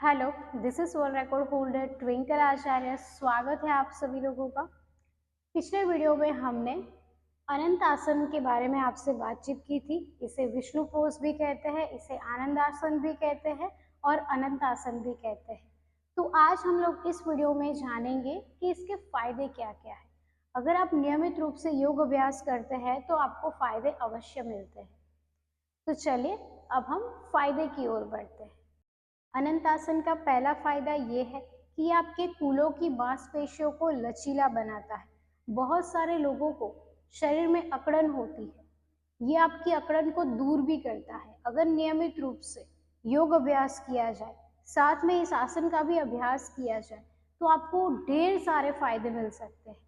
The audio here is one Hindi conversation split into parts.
Hello, this is world record holder Twinkle Acharya. स्वागत है आप सभी लोगों का। पिछले वीडियो में हमने अनंत आसन के बारे में आपसे बातचीत की थी। इसे विष्णु पोज भी कहते हैं, इसे आनंद आसन भी कहते हैं और अनंत आसन भी कहते हैं। तो आज हम लोग इस वीडियो में जानेंगे कि इसके फायदे क्या क्या है। अगर आप नियमित रूप से योग अभ्यास करते हैं तो आपको फायदे अवश्य मिलते हैं। तो चलिए अब हम फायदे की ओर बढ़ते हैं। अनंत आसन का पहला फायदा ये है कि आपके कूल्हों की मांसपेशियों को लचीला बनाता है। बहुत सारे लोगों को शरीर में अकड़न होती है, ये आपकी अकड़न को दूर भी करता है। अगर नियमित रूप से योग अभ्यास किया जाए, साथ में इस आसन का भी अभ्यास किया जाए, तो आपको ढेर सारे फायदे मिल सकते हैं।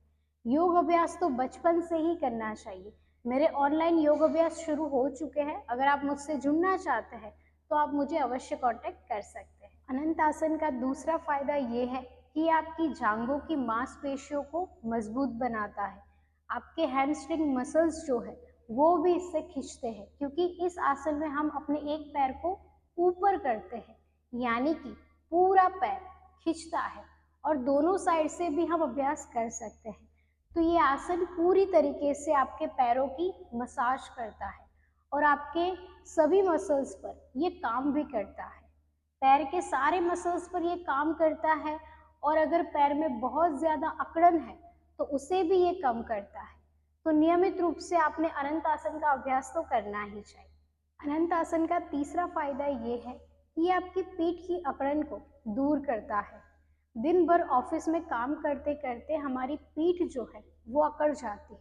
योग अभ्यास तो बचपन से ही करना चाहिए। मेरे ऑनलाइन योग अभ्यास शुरू हो चुके हैं। अगर आप मुझसे जुड़ना चाहते हैं तो आप मुझे अवश्य कांटेक्ट कर सकते हैं। अनंत आसन का दूसरा फायदा ये है कि आपकी जांघों की मांसपेशियों को मजबूत बनाता है। आपके हैमस्ट्रिंग मसल्स जो है वो भी इससे खिंचते हैं, क्योंकि इस आसन में हम अपने एक पैर को ऊपर करते हैं, यानी कि पूरा पैर खिंचता है और दोनों साइड से भी हम अभ्यास कर सकते हैं। तो ये आसन पूरी तरीके से आपके पैरों की मसाज करता है और आपके सभी मसल्स पर ये काम भी करता है। पैर के सारे मसल्स पर ये काम करता है और अगर पैर में बहुत ज़्यादा अकड़न है तो उसे भी ये कम करता है। तो नियमित रूप से आपने अनंत आसन का अभ्यास तो करना ही चाहिए। अनंत आसन का तीसरा फायदा ये है कि ये आपकी पीठ की अकड़न को दूर करता है। दिन भर ऑफिस में काम करते करते हमारी पीठ जो है वो अकड़ जाती है,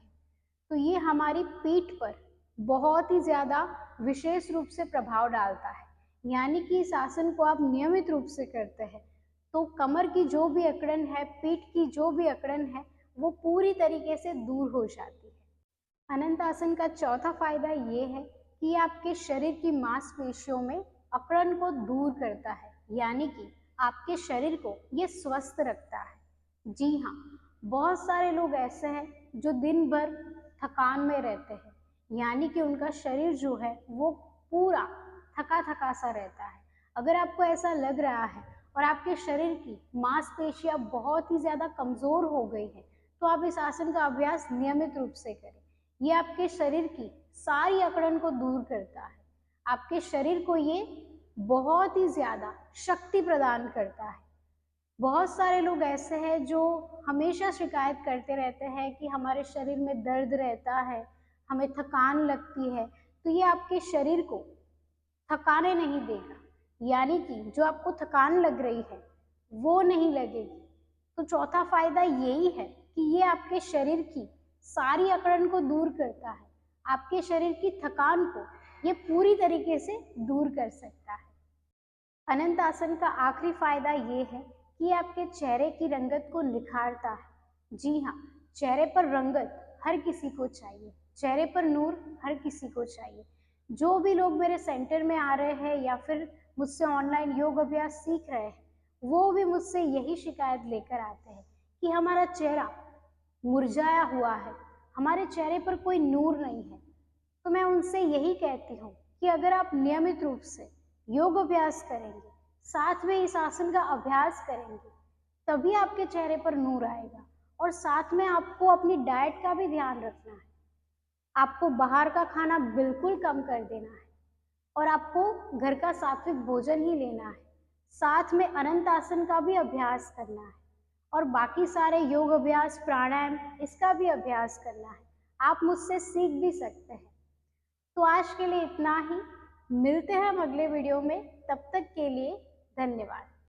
तो ये हमारी पीठ पर बहुत ही ज़्यादा विशेष रूप से प्रभाव डालता है। यानी कि इस आसन को आप नियमित रूप से करते हैं तो कमर की जो भी अकड़न है, पीठ की जो भी अकड़न है, वो पूरी तरीके से दूर हो जाती है। अनंत आसन का चौथा फायदा ये है कि आपके शरीर की मांसपेशियों में अकड़न को दूर करता है, यानी कि आपके शरीर को ये स्वस्थ रखता है। जी हाँ, बहुत सारे लोग ऐसे हैं जो दिन भर थकान में रहते हैं, यानी कि उनका शरीर जो है वो पूरा थका थका सा रहता है। अगर आपको ऐसा लग रहा है और आपके शरीर की मांसपेशियां बहुत ही ज़्यादा कमज़ोर हो गई हैं, तो आप इस आसन का अभ्यास नियमित रूप से करें। ये आपके शरीर की सारी अकड़न को दूर करता है। आपके शरीर को ये बहुत ही ज़्यादा शक्ति प्रदान करता है। बहुत सारे लोग ऐसे हैं जो हमेशा शिकायत करते रहते हैं कि हमारे शरीर में दर्द रहता है, हमें थकान लगती है। तो ये आपके शरीर को थकाने नहीं देगा, यानी कि जो आपको थकान लग रही है वो नहीं लगेगी। तो चौथा फायदा यही है कि ये आपके शरीर की सारी अकड़न को दूर करता है। आपके शरीर की थकान को ये पूरी तरीके से दूर कर सकता है। अनंत आसन का आखिरी फायदा ये है कि आपके चेहरे की रंगत को निखारता है। जी हाँ, चेहरे पर रंगत हर किसी को चाहिए, चेहरे पर नूर हर किसी को चाहिए। जो भी लोग मेरे सेंटर में आ रहे हैं या फिर मुझसे ऑनलाइन योग अभ्यास सीख रहे हैं, वो भी मुझसे यही शिकायत लेकर आते हैं कि हमारा चेहरा मुरझाया हुआ है, हमारे चेहरे पर कोई नूर नहीं है। तो मैं उनसे यही कहती हूँ कि अगर आप नियमित रूप से योग अभ्यास करेंगे, साथ में इस आसन का अभ्यास करेंगे, तभी आपके चेहरे पर नूर आएगा। और साथ में आपको अपनी डाइट का भी ध्यान रखना है। आपको बाहर का खाना बिल्कुल कम कर देना है और आपको घर का सात्विक भोजन ही लेना है। साथ में अनंत आसन का भी अभ्यास करना है और बाकी सारे योग अभ्यास, प्राणायाम, इसका भी अभ्यास करना है। आप मुझसे सीख भी सकते हैं। तो आज के लिए इतना ही। मिलते हैं हम अगले वीडियो में। तब तक के लिए धन्यवाद।